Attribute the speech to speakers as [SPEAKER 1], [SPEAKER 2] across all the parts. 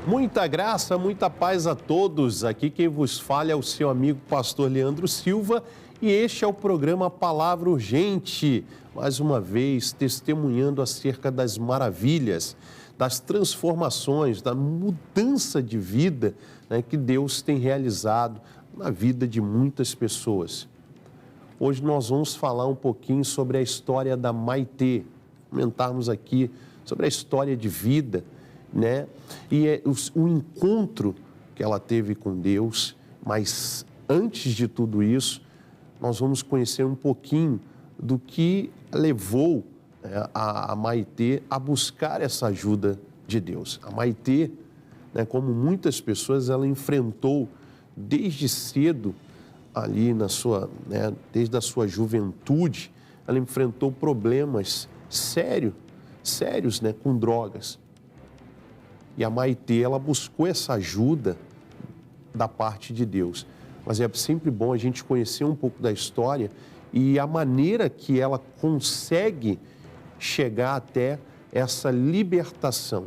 [SPEAKER 1] Muita graça, muita paz a todos. Aqui quem vos fala é o seu amigo pastor Leandro Silva e este é o programa Palavra Urgente. Mais uma vez, testemunhando acerca das maravilhas, das transformações, da mudança de vida, né, que Deus tem realizado na vida de muitas pessoas. Hoje nós vamos falar um pouquinho sobre a história da Maitê, comentarmos aqui sobre a história de vida, né? E o encontro que ela teve com Deus, mas antes de tudo isso, nós vamos conhecer um pouquinho do que levou a Maitê a buscar essa ajuda de Deus. A Maitê, né, como muitas pessoas, ela enfrentou desde cedo, ali desde a sua juventude, ela enfrentou problemas sérios, né, com drogas. E a Maitê, ela buscou essa ajuda da parte de Deus. Mas é sempre bom a gente conhecer um pouco da história e a maneira que ela consegue chegar até essa libertação.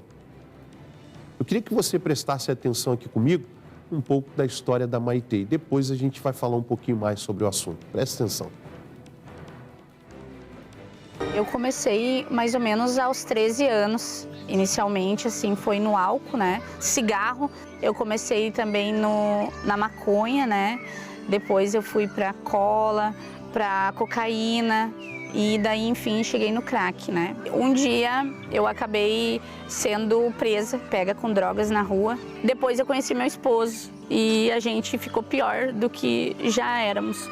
[SPEAKER 1] Eu queria que você prestasse atenção aqui comigo um pouco da história da Maitê. Depois a gente vai falar um pouquinho mais sobre o assunto. Preste atenção.
[SPEAKER 2] Eu comecei mais ou menos aos 13 anos. Inicialmente, assim, foi no álcool, né? Cigarro. Eu comecei também na maconha, né? Depois eu fui pra cola, pra cocaína e daí, enfim, cheguei no crack, né? Um dia eu acabei sendo presa, pega com drogas na rua. Depois eu conheci meu esposo e a gente ficou pior do que já éramos.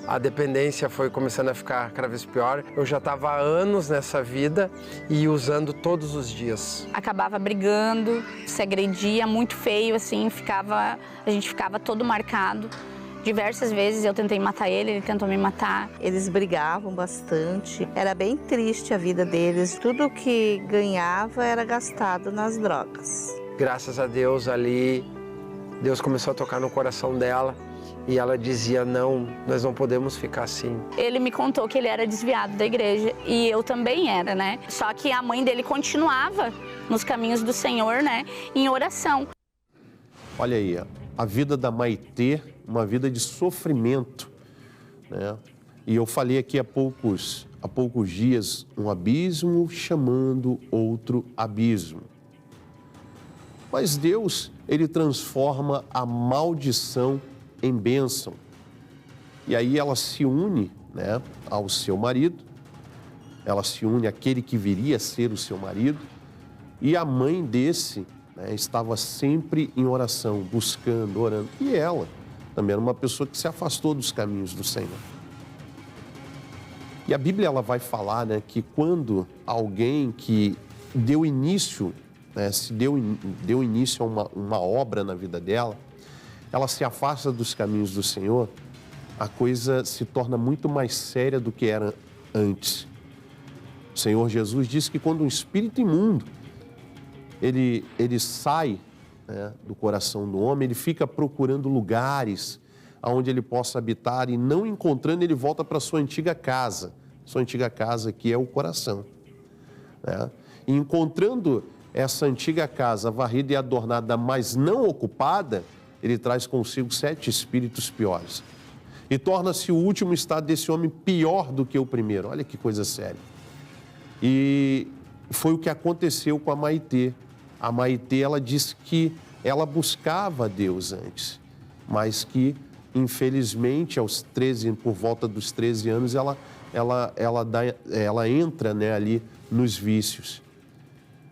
[SPEAKER 3] A dependência foi começando a ficar cada vez pior. Eu já estava há anos nessa vida e usando todos os dias.
[SPEAKER 2] Acabava brigando, se agredia muito feio, assim, a gente ficava todo marcado. Diversas vezes eu tentei matar ele, ele tentou me matar.
[SPEAKER 4] Eles brigavam bastante, era bem triste a vida deles. Tudo que ganhava era gastado nas drogas.
[SPEAKER 3] Graças a Deus ali, Deus começou a tocar no coração dela. E ela dizia, não, nós não podemos ficar assim.
[SPEAKER 2] Ele me contou que ele era desviado da igreja e eu também era, né? Só que a mãe dele continuava nos caminhos do Senhor, né? Em oração.
[SPEAKER 1] Olha aí, a vida da Maitê, uma vida de sofrimento, né? E eu falei aqui há poucos dias, um abismo chamando outro abismo. Mas Deus, Ele transforma a maldição em bênção. E aí ela se une, né, ao seu marido, ela se une àquele que viria a ser o seu marido, e a mãe desse, né, estava sempre em oração, buscando, orando. E ela também era uma pessoa que se afastou dos caminhos do Senhor. E a Bíblia ela vai falar, né, que quando alguém que deu início, né, deu início a uma obra na vida dela, ela se afasta dos caminhos do Senhor, a coisa se torna muito mais séria do que era antes. O Senhor Jesus disse que quando um espírito imundo, ele sai, né, do coração do homem, ele fica procurando lugares onde ele possa habitar e não encontrando, ele volta para a sua antiga casa que é o coração, né? E encontrando essa antiga casa varrida e adornada, mas não ocupada, ele traz consigo 7 espíritos piores. E torna-se o último estado desse homem pior do que o primeiro. Olha que coisa séria. E foi o que aconteceu com a Maitê. A Maitê, ela disse que ela buscava a Deus antes, mas que, infelizmente, por volta dos 13 anos, ela entra, né, ali nos vícios.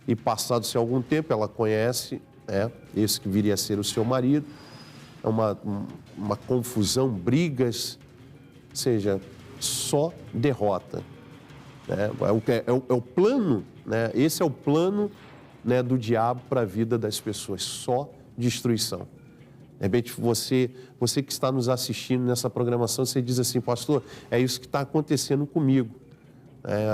[SPEAKER 1] E passado-se algum tempo, ela conhece, esse que viria a ser o seu marido, é uma confusão, brigas, ou seja, só derrota. É o plano, né? Esse é o plano, né, do diabo para a vida das pessoas, só destruição. De repente, você que está nos assistindo nessa programação, você diz assim, pastor, é isso que está acontecendo comigo.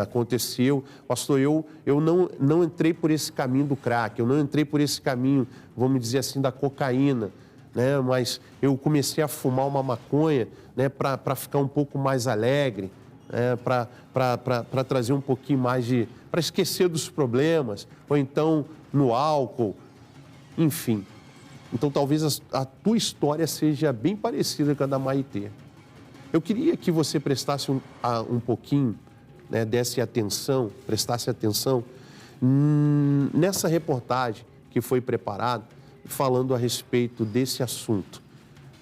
[SPEAKER 1] Aconteceu, pastor, eu não entrei por esse caminho do crack, eu não entrei por esse caminho, vamos dizer assim, da cocaína, né? Mas eu comecei a fumar uma maconha, né, para ficar um pouco mais alegre, para trazer um pouquinho mais para esquecer dos problemas, ou então no álcool. enfim. Então, talvez a tua história seja bem parecida com a da Maitê. Eu queria que você prestasse um pouquinho, né, prestasse atenção nessa reportagem que foi preparada, falando a respeito desse assunto.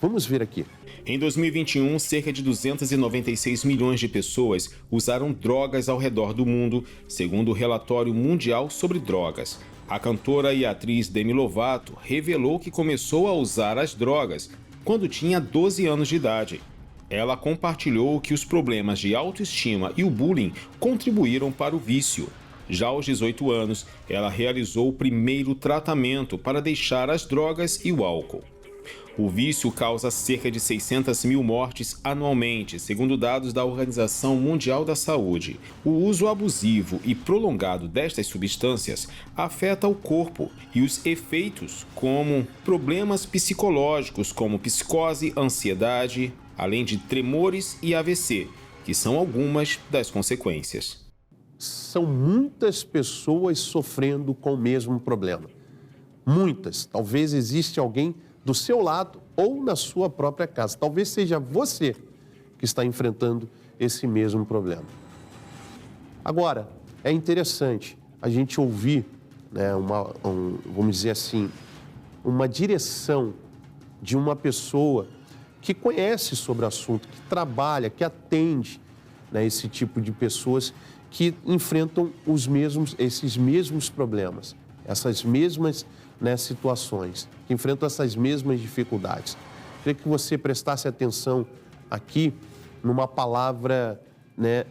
[SPEAKER 1] Vamos ver aqui.
[SPEAKER 5] Em 2021, cerca de 296 milhões de pessoas usaram drogas ao redor do mundo, segundo o relatório mundial sobre drogas. A cantora e atriz Demi Lovato revelou que começou a usar as drogas quando tinha 12 anos de idade. Ela compartilhou que os problemas de autoestima e o bullying contribuíram para o vício. Já aos 18 anos, ela realizou o primeiro tratamento para deixar as drogas e o álcool. O vício causa cerca de 600 mil mortes anualmente, segundo dados da Organização Mundial da Saúde. O uso abusivo e prolongado destas substâncias afeta o corpo e os efeitos, como problemas psicológicos, como psicose, ansiedade, além de tremores e AVC, que são algumas das consequências.
[SPEAKER 1] São muitas pessoas sofrendo com o mesmo problema. Muitas. Talvez exista alguém do seu lado ou na sua própria casa. Talvez seja você que está enfrentando esse mesmo problema. Agora, é interessante a gente ouvir, né, vamos dizer assim, uma direção de uma pessoa que conhece sobre o assunto, que trabalha, que atende, né, esse tipo de pessoas que enfrentam esses mesmos problemas, essas mesmas, né, situações, que enfrentam essas mesmas dificuldades. Queria que você prestasse atenção aqui numa palavra, né,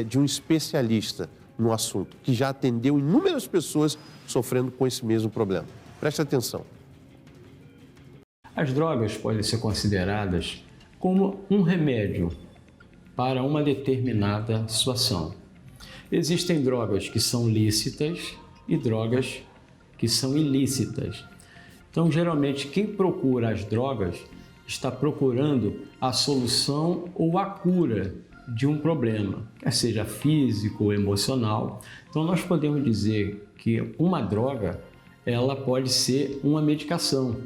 [SPEAKER 1] de um especialista no assunto, que já atendeu inúmeras pessoas sofrendo com esse mesmo problema. Preste atenção.
[SPEAKER 6] As drogas podem ser consideradas como um remédio para uma determinada situação. Existem drogas que são lícitas e drogas que são ilícitas. Então, geralmente, quem procura as drogas está procurando a solução ou a cura de um problema, quer seja físico ou emocional. Então, nós podemos dizer que uma droga, ela pode ser uma medicação,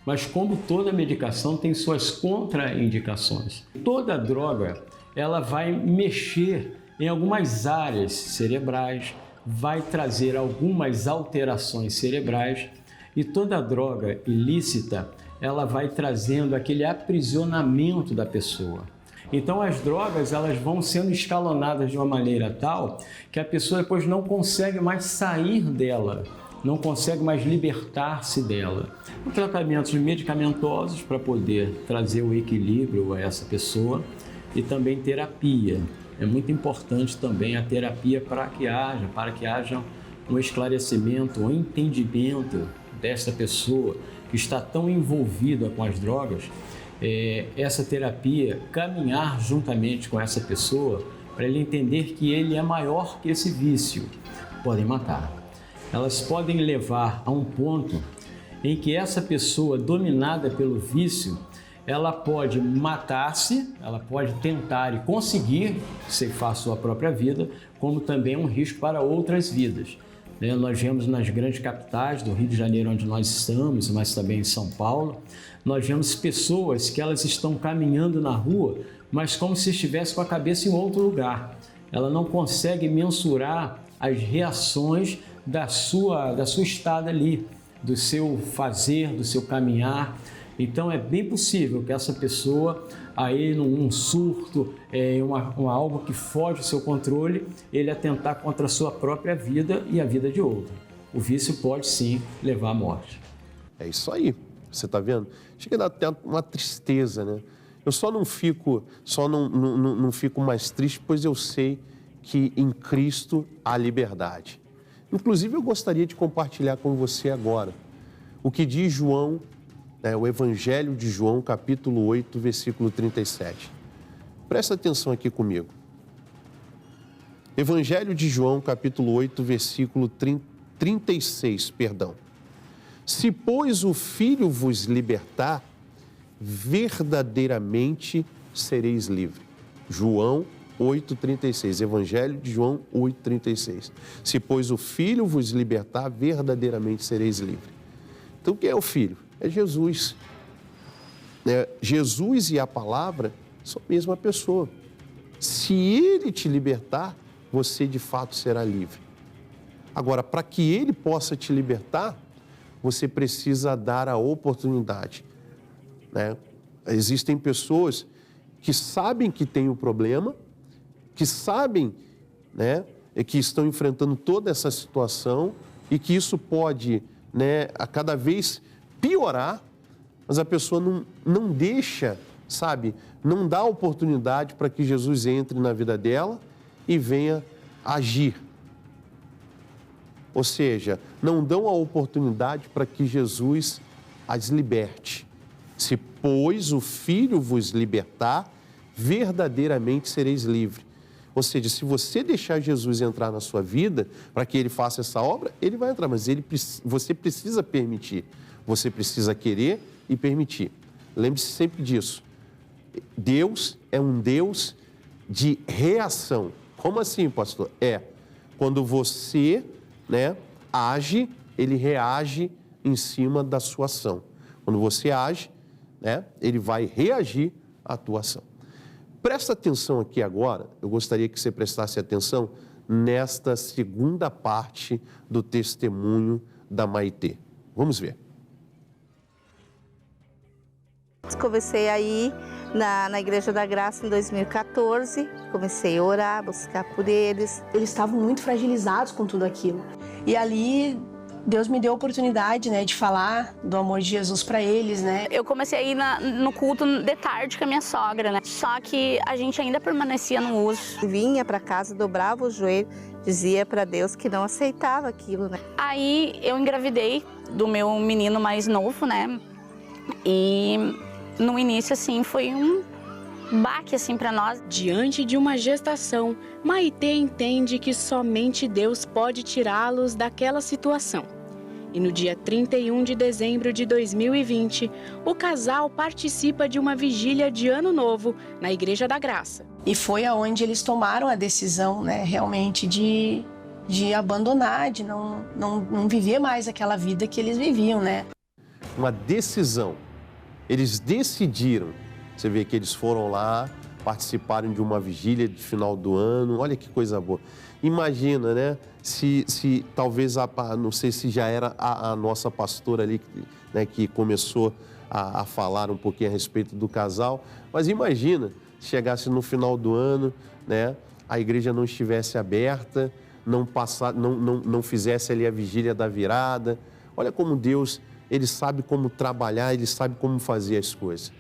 [SPEAKER 6] mas como toda medicação tem suas contraindicações. Toda droga, ela vai mexer em algumas áreas cerebrais, vai trazer algumas alterações cerebrais e toda droga ilícita, ela vai trazendo aquele aprisionamento da pessoa. Então as drogas, elas vão sendo escalonadas de uma maneira tal que a pessoa depois não consegue mais sair dela, não consegue mais libertar-se dela. Tratamentos medicamentosos para poder trazer o equilíbrio a essa pessoa e também terapia. É muito importante também a terapia para que haja um esclarecimento, um entendimento dessa pessoa que está tão envolvida com as drogas, essa terapia caminhar juntamente com essa pessoa para ele entender que ele é maior que esse vício. Podem matar. Elas podem levar a um ponto em que essa pessoa dominada pelo vício, ela pode matar-se, ela pode tentar e conseguir ceifar sua própria vida, como também um risco para outras vidas. Nós vemos nas grandes capitais do Rio de Janeiro, onde nós estamos, mas também em São Paulo, nós vemos pessoas que elas estão caminhando na rua, mas como se estivesse com a cabeça em outro lugar. Ela não consegue mensurar as reações da sua estada ali, do seu fazer, do seu caminhar. Então é bem possível que essa pessoa, aí num surto, algo que foge do seu controle, ele atentar contra a sua própria vida e a vida de outro. O vício pode sim levar à morte.
[SPEAKER 1] É isso aí, você está vendo? Chega a dar até uma tristeza, né? Eu só não fico mais triste, pois eu sei que em Cristo há liberdade. Inclusive, eu gostaria de compartilhar com você agora o que diz João, o Evangelho de João, capítulo 8, versículo 37. Presta atenção aqui comigo. Evangelho de João, capítulo 8, versículo 36, perdão. Se, pois, o Filho vos libertar, verdadeiramente sereis livres. João 8,36, Evangelho de João 8,36. Se, pois, o Filho vos libertar, verdadeiramente sereis livres. Então, quem é o Filho? É Jesus. Jesus e a palavra são a mesma pessoa. Se Ele te libertar, você de fato será livre. Agora, para que Ele possa te libertar, você precisa dar a oportunidade, né? Existem pessoas que sabem que tem o problema, que sabem, né, que estão enfrentando toda essa situação e que isso pode, né, a cada vez piorar, mas a pessoa não deixa, sabe, não dá oportunidade para que Jesus entre na vida dela e venha agir. Ou seja, não dão a oportunidade para que Jesus as liberte. Se, pois, o Filho vos libertar, verdadeiramente sereis livres. Ou seja, se você deixar Jesus entrar na sua vida, para que Ele faça essa obra, Ele vai entrar, mas você precisa permitir. Você precisa querer e permitir. Lembre-se sempre disso. Deus é um Deus de reação. Como assim, pastor? Quando você, né, age, Ele reage em cima da sua ação. Quando você age, né, Ele vai reagir à tua ação. Presta atenção aqui agora, eu gostaria que você prestasse atenção nesta segunda parte do testemunho da Maitê. Vamos ver.
[SPEAKER 4] Comecei a ir na Igreja da Graça em 2014, comecei a orar, buscar por eles.
[SPEAKER 7] Eles estavam muito fragilizados com tudo aquilo. E ali Deus me deu a oportunidade, né, de falar do amor de Jesus para eles, né?
[SPEAKER 2] Eu comecei a ir no culto de tarde com a minha sogra, né? Só que a gente ainda permanecia no uso.
[SPEAKER 4] Vinha para casa, dobrava o joelho, dizia para Deus que não aceitava aquilo, né?
[SPEAKER 2] Aí eu engravidei do meu menino mais novo, né? E no início, assim, foi um baque, assim, para nós.
[SPEAKER 8] Diante de uma gestação, Maitê entende que somente Deus pode tirá-los daquela situação. E no dia 31 de dezembro de 2020, o casal participa de uma vigília de Ano Novo na Igreja da Graça.
[SPEAKER 7] E foi aonde eles tomaram a decisão, né, realmente de abandonar, de não viver mais aquela vida que eles viviam, né?
[SPEAKER 1] Uma decisão. Eles decidiram. Você vê que eles foram lá, participaram de uma vigília de final do ano. Olha que coisa boa. Imagina, né? Se talvez, não sei se já era a nossa pastora ali, né, que começou a falar um pouquinho a respeito do casal. Mas imagina se chegasse no final do ano, né, a igreja não estivesse aberta, não fizesse ali a vigília da virada. Olha como Deus, Ele sabe como trabalhar, Ele sabe como fazer as coisas.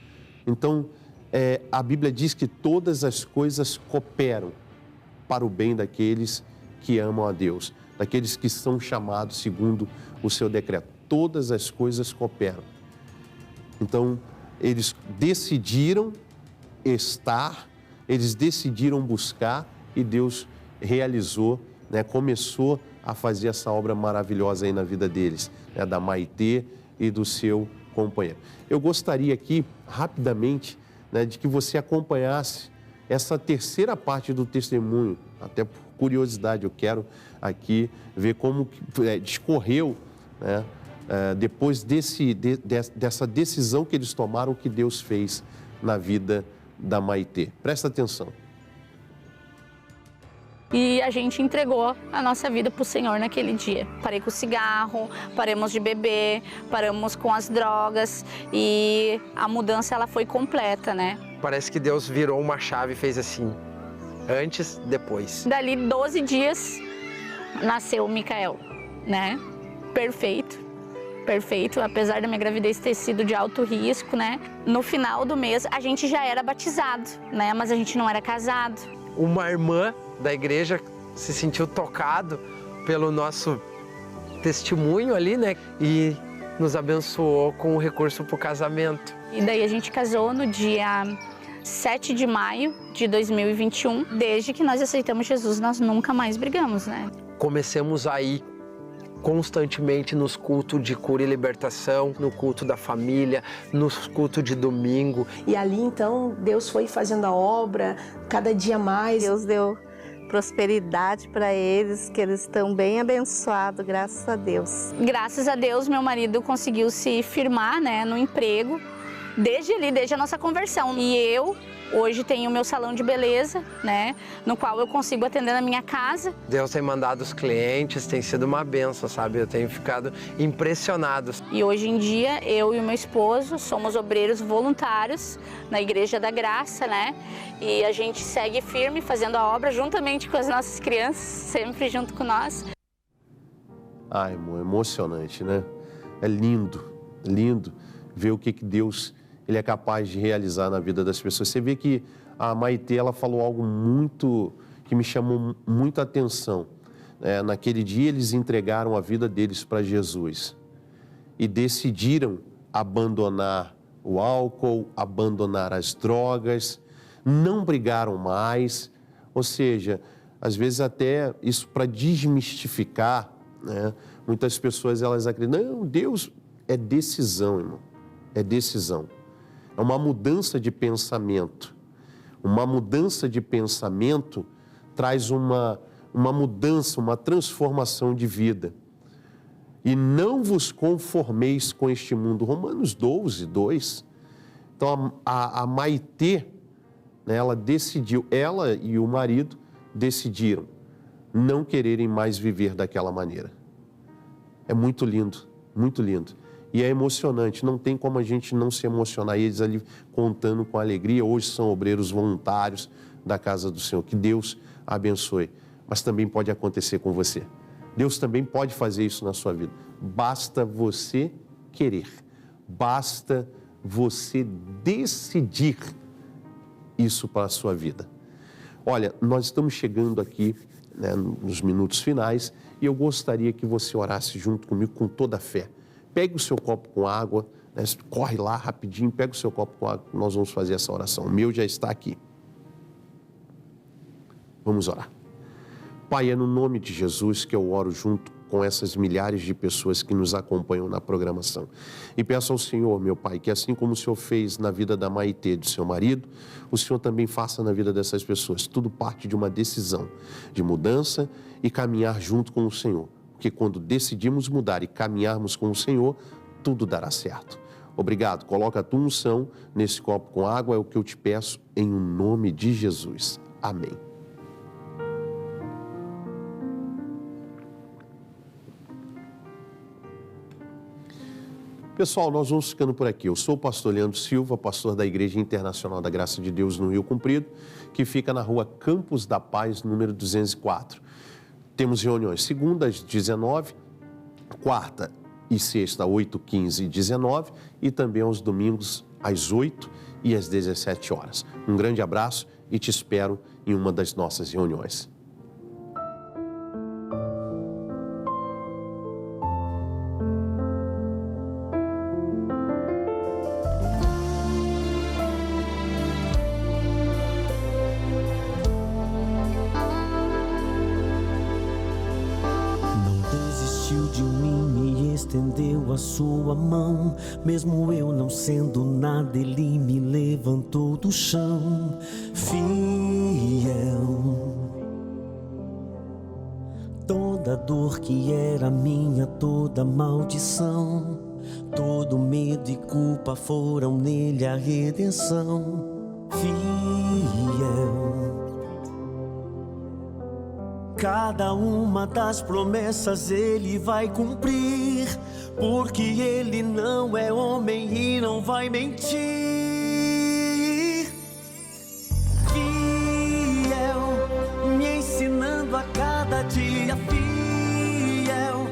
[SPEAKER 1] Então, a Bíblia diz que todas as coisas cooperam para o bem daqueles que amam a Deus, daqueles que são chamados segundo o seu decreto. Todas as coisas cooperam. Então, eles decidiram estar, eles decidiram buscar e Deus realizou, né, começou a fazer essa obra maravilhosa aí na vida deles, né, da Maitê e do seu companheiro. Eu gostaria aqui, rapidamente, né, de que você acompanhasse essa terceira parte do testemunho, até por curiosidade, eu quero aqui ver como discorreu, né, depois dessa decisão que eles tomaram, que Deus fez na vida da Maitê. Presta atenção.
[SPEAKER 2] E a gente entregou a nossa vida para o Senhor naquele dia. Parei com o cigarro, paramos de beber, paramos com as drogas e a mudança ela foi completa, né?
[SPEAKER 3] Parece que Deus virou uma chave e fez assim, antes, depois.
[SPEAKER 2] Dali 12 dias nasceu o Micael, né? Perfeito, apesar da minha gravidez ter sido de alto risco, né? No final do mês a gente já era batizado, né? Mas a gente não era casado.
[SPEAKER 3] Uma irmã da igreja se sentiu tocado pelo nosso testemunho ali, né? E nos abençoou com o recurso para o casamento.
[SPEAKER 2] E daí a gente casou no dia 7 de maio de 2021. Desde que nós aceitamos Jesus, nós nunca mais brigamos, né?
[SPEAKER 3] Comecemos a ir constantemente nos cultos de cura e libertação, no culto da família, nos cultos de domingo.
[SPEAKER 7] E ali, então, Deus foi fazendo a obra cada dia mais.
[SPEAKER 4] Deus deu prosperidade para eles, que eles estão bem abençoados, graças a Deus.
[SPEAKER 2] Graças a Deus, meu marido conseguiu se firmar, né, no emprego, desde a nossa conversão. E eu hoje tenho o meu salão de beleza, né, no qual eu consigo atender na minha casa.
[SPEAKER 3] Deus tem mandado os clientes, tem sido uma bênção, sabe? Eu tenho ficado impressionado.
[SPEAKER 2] E hoje em dia, eu e o meu esposo somos obreiros voluntários na Igreja da Graça, né? E a gente segue firme fazendo a obra juntamente com as nossas crianças, sempre junto com nós.
[SPEAKER 1] Ai, amor, emocionante, né? É lindo ver o que Deus ele é capaz de realizar na vida das pessoas. Você vê que a Maitê, ela falou algo que me chamou muita atenção. Naquele dia, eles entregaram a vida deles para Jesus e decidiram abandonar o álcool, abandonar as drogas, não brigaram mais. Ou seja, às vezes até isso para desmistificar, né? Muitas pessoas elas acreditam, não, Deus é decisão, irmão, é decisão. É uma mudança de pensamento. Uma mudança de pensamento traz uma mudança, uma transformação de vida. E não vos conformeis com este mundo. Romanos 12, 2. Então, a Maitê, né, ela decidiu, ela e o marido decidiram não quererem mais viver daquela maneira. É muito lindo, muito lindo. E é emocionante, não tem como a gente não se emocionar. E eles ali contando com alegria, hoje são obreiros voluntários da casa do Senhor. Que Deus abençoe. Mas também pode acontecer com você. Deus também pode fazer isso na sua vida. Basta você querer, basta você decidir isso para a sua vida. Olha, nós estamos chegando aqui, né, nos minutos finais e eu gostaria que você orasse junto comigo com toda a fé. Pegue o seu copo com água, né, corre lá rapidinho, pega o seu copo com água, nós vamos fazer essa oração. O meu já está aqui. Vamos orar. Pai, é no nome de Jesus que eu oro junto com essas milhares de pessoas que nos acompanham na programação. E peço ao Senhor, meu Pai, que assim como o Senhor fez na vida da Maitê, do seu marido, o Senhor também faça na vida dessas pessoas. Tudo parte de uma decisão de mudança e caminhar junto com o Senhor. Porque quando decidimos mudar e caminharmos com o Senhor, tudo dará certo. Obrigado. Coloca a tua unção nesse copo com água, é o que eu te peço em nome de Jesus. Amém. Pessoal, nós vamos ficando por aqui. Eu sou o pastor Leandro Silva, pastor da Igreja Internacional da Graça de Deus no Rio Comprido, que fica na rua Campos da Paz, número 204. Temos reuniões segunda às 19, quarta e sexta, 8, 15 e 19, e também aos domingos às 8 e às 17 horas. Um grande abraço e te espero em uma das nossas reuniões.
[SPEAKER 9] Estendeu a sua mão, mesmo eu não sendo nada, ele me levantou do chão. Fiel, toda dor que era minha, toda maldição, todo medo e culpa foram nele a redenção. Fiel, cada uma das promessas ele vai cumprir, porque ele não é homem e não vai mentir. Fiel, me ensinando a cada dia, fiel.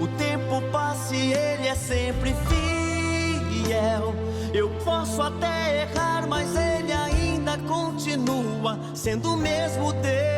[SPEAKER 9] O tempo passa e ele é sempre fiel. Eu posso até errar, mas ele ainda continua sendo o mesmo Deus.